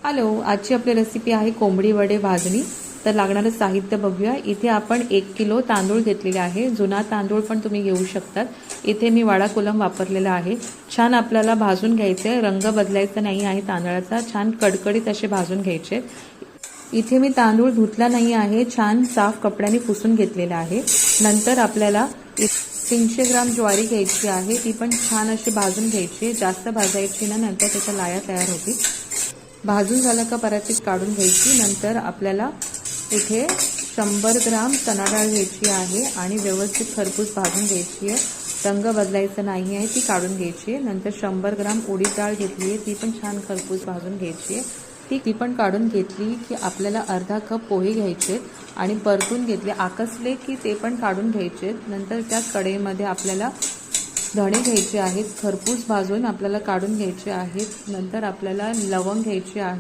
Hello, आजची आपली recipe आहे कोंबडी वडे भाजणी। तर लागणारे साहित्य बघूया। इथे आपण 1 किलो तांदूळ घेतलेले आहे। जुना तांदूळ पण तुम्ही घेऊ शकतात। इथे मी वाडा कोलम वापरलेला आहे। छान आपल्याला भाजून घ्यायचे आहे, रंग बदलायचा नाही आहे तांदळाचा, छान कडकडीत असे भाजून घ्यायचे। इथे मी तांदूळ धुतला नाही आहे, छान साफ कपड्याने पुसून घेतलेला आहे। नंतर आपल्याला 300 ग्राम ज्वारी घ्यायची आहे, ती पण छान अशी भाजून घ्यायची, जास्त भाजायची ना, नंतर त्याच्या लाया तयार होतील। भाजून झालं का परातीत काढून घ्यायची। नंतर आपल्याला इथे 100 ग्राम चणा डाळ घ्यायची आहे आणि व्यवस्थित खरपूस भाजून घ्यायची आहे, रंग बदलायचा नाही आहे, ती काढून घ्यायची आहे। नंतर 100 ग्राम उडीद डाळ घेतली आहे, ती पण छान खरपूस भाजून घ्यायची आहे, ती पण काढून घेतली की आपल्याला अर्धा कप पोहे घ्यायचे आणि परतून घेतले, आकसले की ते पण काढून घ्यायचे। नंतर त्या कढईमध्ये आपल्याला धणे घ्यायचे आहेत, खरपूस भाजून आपल्याला काढून घ्यायचे आहेत। नंतर आपल्याला लवंग घ्यायची आहे।